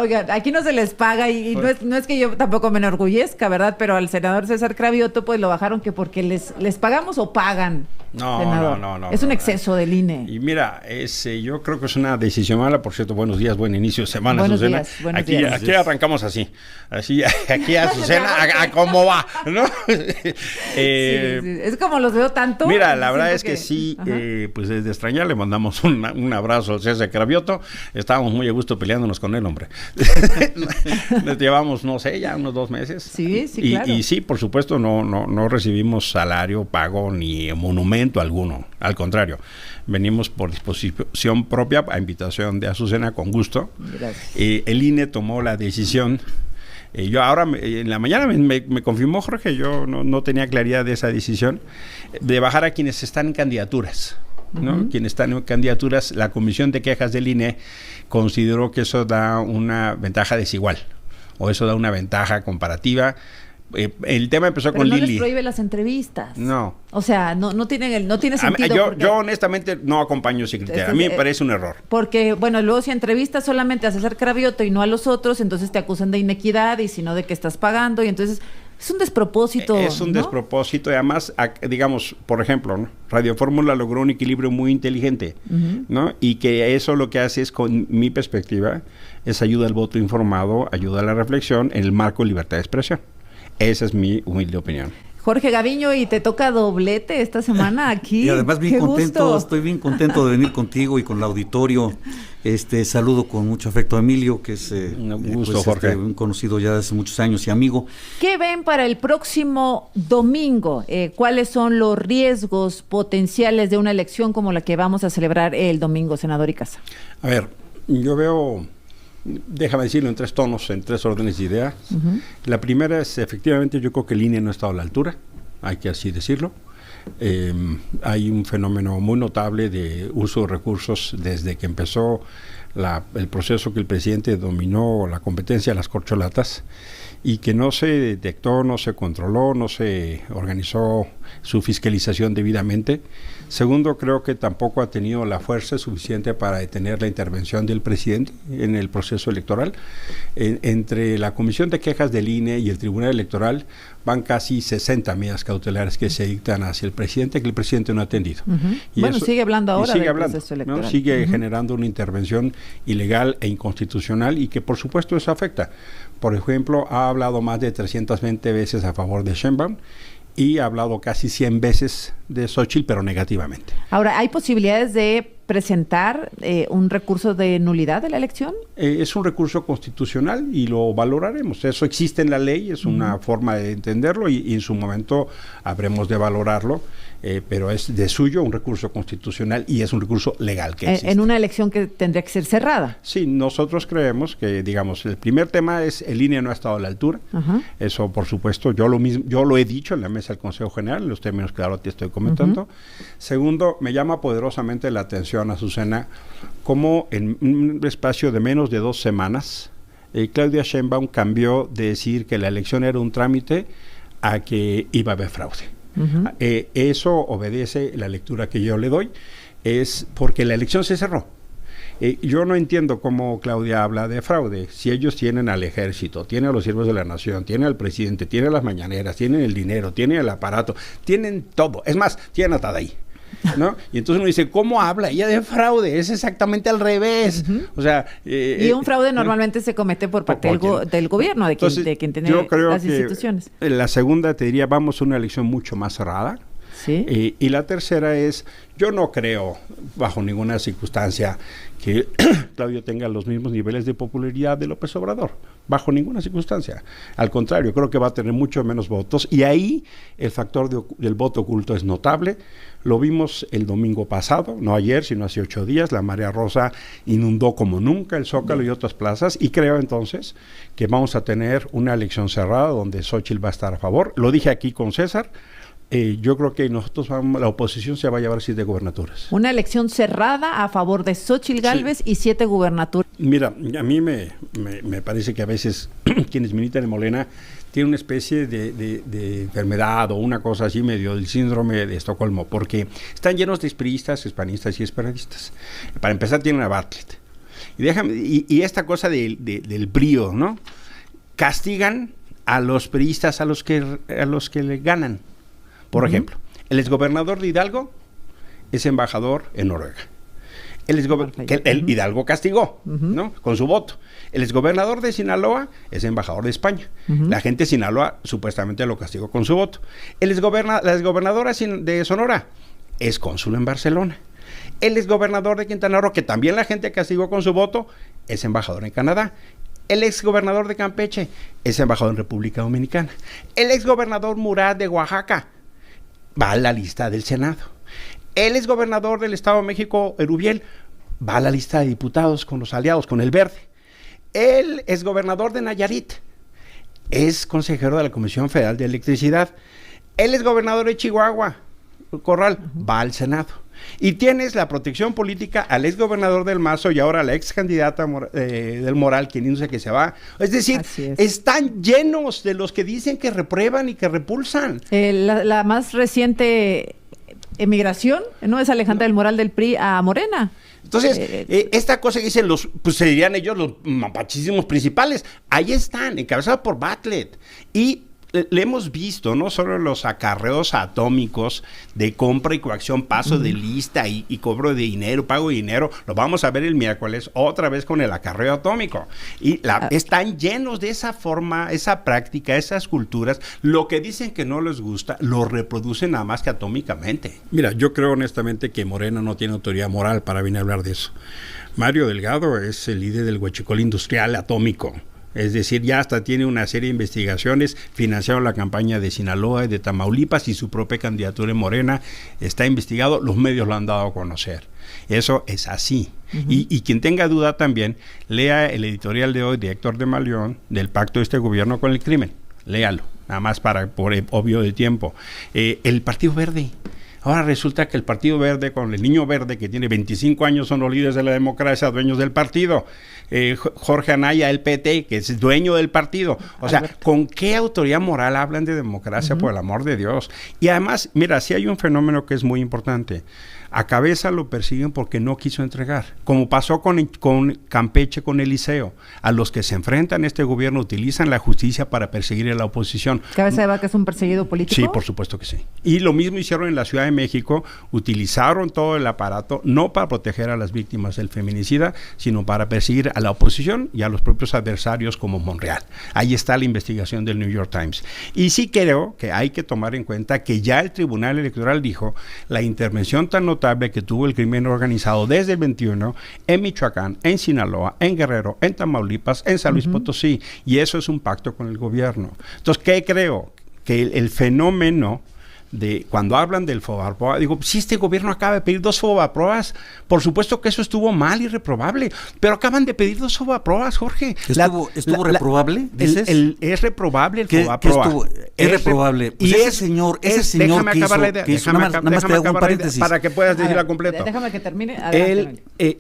Oiga, aquí no se les paga y no es que yo tampoco me enorgullezca, ¿verdad? Pero al senador César Cravioto pues lo bajaron que porque les pagamos o pagan. No, senador. no. Es un exceso del INE. Y mira, yo creo que es una decisión mala. Por cierto, buenos días, buen inicio de semana, Buenos Azucena. días. Aquí arrancamos así, aquí Azucena, a cómo va, ¿no? Sí. Es como los veo tanto. Mira, la verdad es que sí, pues desde extrañar le mandamos un abrazo al César Cravioto. Estábamos muy a gusto peleándonos con él, hombre. Nos llevamos, no sé, ya unos 2 meses. Sí, claro. Y sí, por supuesto, no recibimos salario, pago ni monumento alguno. Al contrario, venimos por disposición propia, a invitación de Azucena, con gusto. Gracias. El INE tomó la decisión. Yo ahora, en la mañana me confirmó Jorge, yo no tenía claridad de esa decisión, de bajar a quienes están en candidaturas, ¿no? Quienes están en candidaturas. La Comisión de Quejas del INE consideró que eso da una ventaja desigual, o eso da una ventaja comparativa. El tema empezó con Lili. No les prohíbe las entrevistas. No. O sea, no tiene sentido. Yo honestamente no acompaño ese criterio. A mí me parece un error. Porque, bueno, luego si entrevistas solamente a César Cravioto y no a los otros, entonces te acusan de inequidad y si no de que estás pagando, y entonces es un despropósito. Es un despropósito, y además, digamos, por ejemplo, ¿no? Radio Fórmula logró un equilibrio muy inteligente, ¿no? Y que eso lo que hace es, con mi perspectiva, es ayuda al voto informado, ayuda a la reflexión en el marco de libertad de expresión. Esa es mi humilde opinión. Jorge Gaviño, y te toca doblete esta semana aquí. Y además bien contento, gusto. estoy bien contento de venir contigo y con el auditorio. Saludo con mucho afecto a Emilio, que es un gusto, Jorge. Un conocido ya de hace muchos años y amigo. ¿Qué ven para el próximo domingo? ¿Cuáles son los riesgos potenciales de una elección como la que vamos a celebrar el domingo, senador Icaza? A ver, yo veo, déjame decirlo en 3 tonos, en 3 órdenes de idea. La primera es, efectivamente, yo creo que el INE no ha estado a la altura, hay que así decirlo. Hay un fenómeno muy notable de uso de recursos desde que empezó el proceso que el presidente dominó la competencia de las corcholatas, y que no se detectó, no se controló, no se organizó su fiscalización debidamente. Segundo, creo que tampoco ha tenido la fuerza suficiente para detener la intervención del presidente en el proceso electoral. Entre la Comisión de Quejas del INE y el Tribunal Electoral van casi 60 medidas cautelares que se dictan hacia el presidente, que el presidente no ha atendido. Y bueno, sigue hablando ahora del proceso electoral. ¿No? Sigue generando una intervención ilegal e inconstitucional, y que por supuesto eso afecta. Por ejemplo, ha hablado más de 320 veces a favor de Sheinbaum, y ha hablado casi 100 veces de Xóchitl, pero negativamente. Ahora, ¿hay posibilidades de presentar un recurso de nulidad de la elección? Es un recurso constitucional y lo valoraremos. Eso existe en la ley, es una forma de entenderlo, y en su momento habremos de valorarlo, pero es de suyo un recurso constitucional y es un recurso legal que existe. En una elección que tendría que ser cerrada. Sí, nosotros creemos que, digamos, el primer tema es el INE no ha estado a la altura. Eso, por supuesto, yo lo he dicho en la mesa del Consejo General, en los términos que ahora te estoy comentando. Segundo, me llama poderosamente la atención, Azucena, como en un espacio de menos de 2 semanas, Claudia Sheinbaum cambió de decir que la elección era un trámite a que iba a haber fraude. Eso obedece, la lectura que yo le doy, es porque la elección se cerró. Yo no entiendo cómo Claudia habla de fraude. Si ellos tienen al ejército, tienen a los siervos de la nación, tienen al presidente, tienen las mañaneras, tienen el dinero, tienen el aparato, tienen todo. Es más, tienen a Tadei, ¿no? Y entonces uno dice, ¿cómo habla ella de fraude? Es exactamente al revés. O sea, y un fraude normalmente se comete por parte del gobierno, de quien tiene las instituciones. La segunda, te diría, vamos a una elección mucho más cerrada. ¿Sí? Y la tercera es, yo no creo bajo ninguna circunstancia que Claudio tenga los mismos niveles de popularidad de López Obrador, bajo ninguna circunstancia. Al contrario, creo que va a tener mucho menos votos, y ahí el factor del voto oculto es notable. Lo vimos el domingo pasado, no ayer, sino hace 8 días, la marea rosa inundó como nunca el Zócalo y otras plazas, y creo entonces que vamos a tener una elección cerrada donde Xóchitl va a estar a favor. Lo dije aquí con César. Yo creo que nosotros la oposición se va a llevar 7 gubernaturas. Una elección cerrada a favor de Xóchitl Gálvez, y 7 gubernaturas. Mira, a mí me parece que a veces quienes militan en Morena tienen una especie de enfermedad o una cosa así, medio del síndrome de Estocolmo, porque están llenos de priistas, hispanistas y esperantistas. Para empezar, tienen a Bartlett. Y esta cosa del brío, ¿no? Castigan a los priistas a los que le ganan. Por ejemplo, el exgobernador de Hidalgo es embajador en Noruega. El Hidalgo castigó, ¿no? Con su voto. El exgobernador de Sinaloa es embajador de España. La gente de Sinaloa supuestamente lo castigó con su voto. La exgobernadora de Sonora es cónsul en Barcelona. El exgobernador de Quintana Roo, que también la gente castigó con su voto, es embajador en Canadá. El exgobernador de Campeche es embajador en República Dominicana. El exgobernador Murat de Oaxaca va a la lista del Senado. El exgobernador del Estado de México, Erubiel, va a la lista de diputados con los aliados, con el Verde. El exgobernador de Nayarit es consejero de la Comisión Federal de Electricidad. El exgobernador de Chihuahua, Corral, va al Senado. Y tienes la protección política al exgobernador del Mazo y ahora a la ex candidata del Moral, quien dice que se va. Es decir, están llenos de los que dicen que reprueban y que repulsan. La más reciente emigración, ¿no? Es Alejandra del Moral del PRI a Morena. Entonces, esta cosa que dicen pues serían ellos los mapachismos principales, ahí están, encabezados por Bartlett. Y le hemos visto no solo los acarreos atómicos de compra y coacción, paso de lista y cobro de dinero, pago de dinero, lo vamos a ver el miércoles otra vez con el acarreo atómico. Y están llenos de esa forma, esa práctica, esas culturas. Lo que dicen que no les gusta, lo reproducen nada más que atómicamente. Mira, yo creo honestamente que Morena no tiene autoridad moral para venir a hablar de eso. Mario Delgado es el líder del huachicol industrial atómico. Es decir, ya hasta tiene una serie de investigaciones, financiaron la campaña de Sinaloa y de Tamaulipas y su propia candidatura en Morena está investigado, los medios lo han dado a conocer. Eso es así. Y quien tenga duda también, lea el editorial de hoy de Héctor de Malión del pacto de este gobierno con el crimen. Léalo, nada más por obvio de tiempo. El Partido Verde. Ahora resulta que el Partido Verde, con el Niño Verde, que tiene 25 años, son los líderes de la democracia, dueños del partido. Jorge Anaya, el PT, que es dueño del partido. O sea, ¿con qué autoridad moral hablan de democracia, por el amor de Dios? Y además, mira, sí hay un fenómeno que es muy importante. A Cabeza lo persiguen porque no quiso entregar, como pasó con Campeche, con Eliseo. A los que se enfrentan a este gobierno utilizan la justicia para perseguir a la oposición. ¿Cabeza de Vaca es un perseguido político? Sí, por supuesto que sí. Y lo mismo hicieron en la Ciudad de México, utilizaron todo el aparato, no para proteger a las víctimas del feminicida, sino para perseguir a la oposición y a los propios adversarios como Monreal. Ahí está la investigación del New York Times. Y sí creo que hay que tomar en cuenta que ya el Tribunal Electoral dijo la intervención tan notable que tuvo el crimen organizado desde el 21 en Michoacán, en Sinaloa, en Guerrero, en Tamaulipas, en San Luis Potosí, y eso es un pacto con el gobierno. Entonces, ¿qué creo? Que el fenómeno de cuando hablan del Fobaproa, digo, si este gobierno acaba de pedir 2 Fobaproas, por supuesto que eso estuvo mal y reprobable, pero acaban de pedir 2 Fobaproas, Jorge. ¿Estuvo reprobable? ¿Dices? Es reprobable el Fobaproa. Es reprobable. Pues ese señor déjame acabar la idea. Para que puedas decirla completa. Déjame que termine.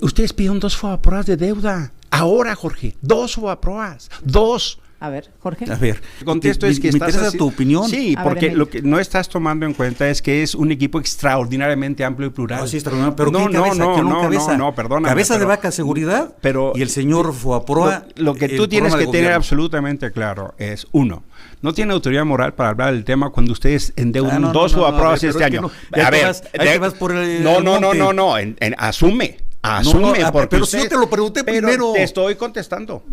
Ustedes pidieron 2 Fobaproas de deuda. Ahora, Jorge, 2 Fobaproas. 2. A ver, Jorge. A ver, el contexto es que me interesa tu opinión. Sí, porque lo que no estás tomando en cuenta es que es un equipo extraordinariamente amplio y plural. Sí, extraordinario, pero ¿qué cabeza? No, perdóname. Cabeza de Vaca, seguridad, y el señor Fobaproa. Lo que tú tienes que tener absolutamente claro es, uno, no tiene autoridad moral para hablar del tema cuando ustedes endeudan 2 Fobaproas este año. A ver, te vas por el asume. Porque pero si yo te lo pregunté primero. Te estoy contestando.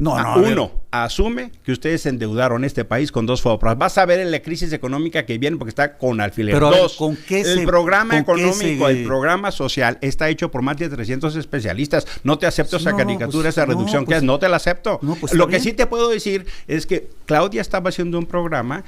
Asume que ustedes endeudaron este país con 2 Fobaproas. Vas a ver en la crisis económica que viene porque está con alfiler. Pero 2, ¿con qué el programa económico, el programa social está hecho por más de 300 especialistas. No te acepto esa caricatura, esa reducción que es, no te la acepto. Lo que sí te puedo decir es que Claudia estaba haciendo un programa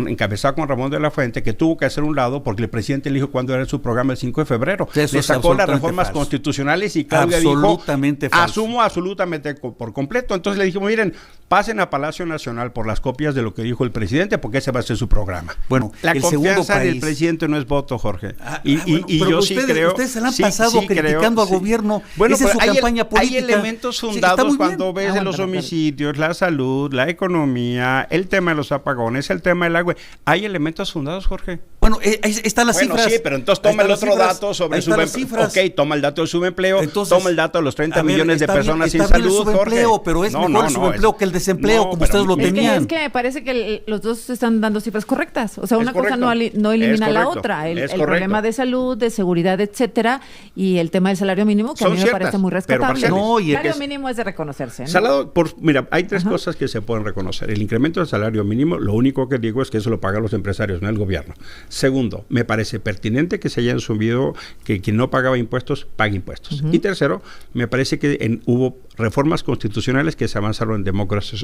encabezado con Ramón de la Fuente, que tuvo que hacer un lado porque el presidente le dijo cuándo era su programa el 5 de febrero. Le sacó las reformas constitucionales y Claudia dijo, asumo absolutamente por completo. Entonces le dijimos, miren, pasen a Palacio Nacional por las copias de lo que dijo el presidente, porque ese va a ser su programa. Bueno, la confianza del presidente no es voto, Jorge. Y yo sí creo... Ustedes se la han pasado criticando al gobierno. Bueno, esa es su campaña política. Hay elementos fundados cuando ves los homicidios, la salud, la economía, el tema de los apagones, el tema del agua. Hay elementos fundados, Jorge. Bueno, ahí están las cifras. Sí, pero entonces toma el otro dato sobre subempleo. Ok, toma el dato del subempleo, toma el dato de los 30 millones de personas sin salud, subempleo, Jorge. Pero es mejor el subempleo que el desempleo, como ustedes lo tenían. Es que me parece que los dos están dando cifras correctas. O sea, una cosa no elimina la otra. El problema de salud, de seguridad, etcétera, y el tema del salario mínimo, que a mí me parece muy respetable. El salario mínimo es de reconocerse, ¿no? Mira, hay tres cosas que se pueden reconocer. El incremento del salario mínimo, lo único que digo es que eso lo pagan los empresarios, no el gobierno. Segundo, me parece pertinente que se hayan subido, que quien no pagaba impuestos, pague impuestos. Y tercero, me parece que hubo reformas constitucionales que se avanzaron en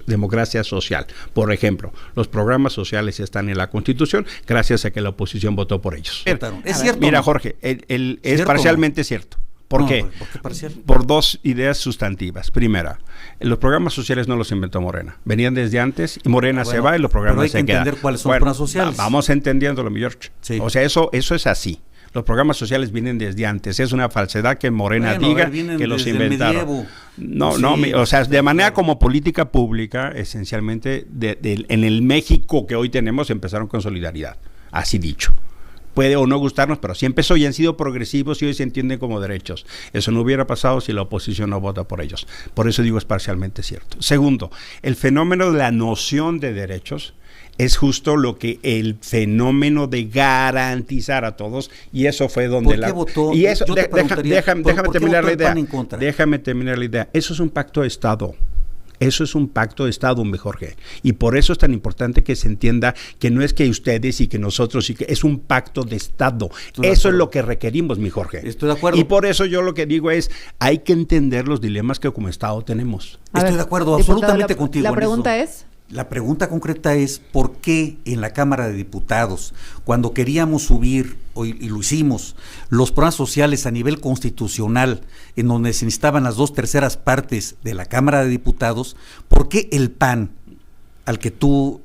democracia social. Por ejemplo, los programas sociales están en la Constitución gracias a que la oposición votó por ellos. Es cierto. Mira, Jorge, es parcialmente cierto. ¿Por qué? ¿Por qué parcial? Por dos ideas sustantivas. Primera, los programas sociales no los inventó Morena. Venían desde antes y Morena se va y los programas se quedan. Pero hay que entender cuáles son los programas sociales. Vamos entendiéndolo, mi George. Sí. O sea, eso es así. Los programas sociales vienen desde antes. Es una falsedad que Morena diga que los inventaron. No, o sea, de manera como política pública, esencialmente, en el México que hoy tenemos, empezaron con solidaridad. Así dicho. Puede o no gustarnos, pero sí empezó y han sido progresivos y hoy se entienden como derechos. Eso no hubiera pasado si la oposición no vota por ellos. Por eso digo es parcialmente cierto. Segundo, el fenómeno de la noción de derechos es justo lo que el fenómeno de garantizar a todos, y eso fue donde ¿Por qué votó? Y eso, déjame terminar la idea. Déjame terminar la idea. Eso es un pacto de Estado. Eso es un pacto de Estado, mi Jorge. Y por eso es tan importante que se entienda que no es que ustedes y que nosotros, y que es un pacto de Estado. Eso es lo que requerimos, mi Jorge. Estoy de acuerdo. Y por eso yo lo que digo es, hay que entender los dilemas que como Estado tenemos. Estoy de acuerdo absolutamente contigo. La pregunta es... La pregunta concreta es ¿por qué en la Cámara de Diputados, cuando queríamos subir, y lo hicimos, los programas sociales a nivel constitucional, en donde se necesitaban las 2/3 partes de la Cámara de Diputados, por qué el PAN, al que tú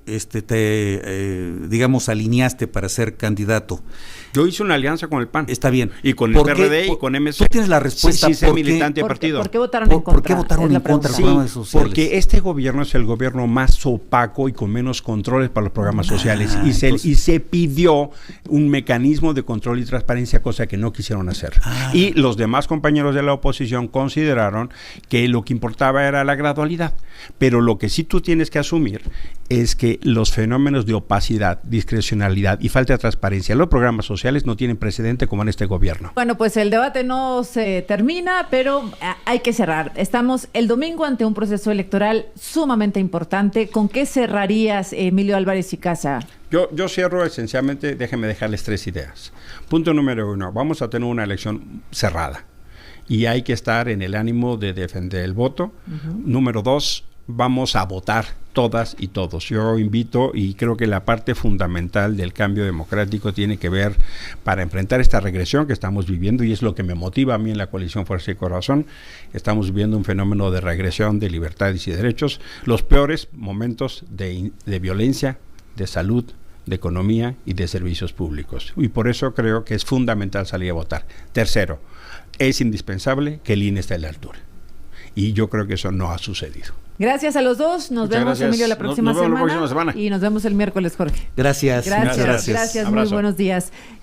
digamos, alineaste para ser candidato? Yo hice una alianza con el PAN. Está bien. Y con el PRD y con MC. Tú tienes la respuesta. Sí, soy militante del partido. ¿Por qué votaron en contra? ¿Por qué votaron en contra de los programas sociales? Porque este gobierno es el gobierno más opaco y con menos controles para los programas sociales. Y se pidió un mecanismo de control y transparencia, cosa que no quisieron hacer. Y los demás compañeros de la oposición consideraron que lo que importaba era la gradualidad. Pero lo que sí tú tienes que asumir es que los fenómenos de opacidad, discrecionalidad y falta de transparencia en los programas sociales no tienen precedente como en este gobierno. Bueno, pues el debate no se termina, pero hay que cerrar. Estamos el domingo ante un proceso electoral sumamente importante. ¿Con qué cerrarías, Emilio Álvarez y Casa? Yo cierro esencialmente, déjenme dejarles 3 ideas. Punto número 1, vamos a tener una elección cerrada y hay que estar en el ánimo de defender el voto. Número 2, vamos a votar todas y todos. Yo invito, y creo que la parte fundamental del cambio democrático tiene que ver para enfrentar esta regresión que estamos viviendo, y es lo que me motiva a mí en la coalición Fuerza y Corazón. Estamos viviendo un fenómeno de regresión de libertades y derechos, los peores momentos de violencia, de salud, de economía y de servicios públicos. Y por eso creo que es fundamental salir a votar. Tercero, es indispensable que el INE esté a la altura. Y yo creo que eso no ha sucedido. Gracias a los dos. Nos vemos, Emilio, la próxima semana. Y nos vemos el miércoles, Jorge. Gracias. Gracias. Muy buenos días.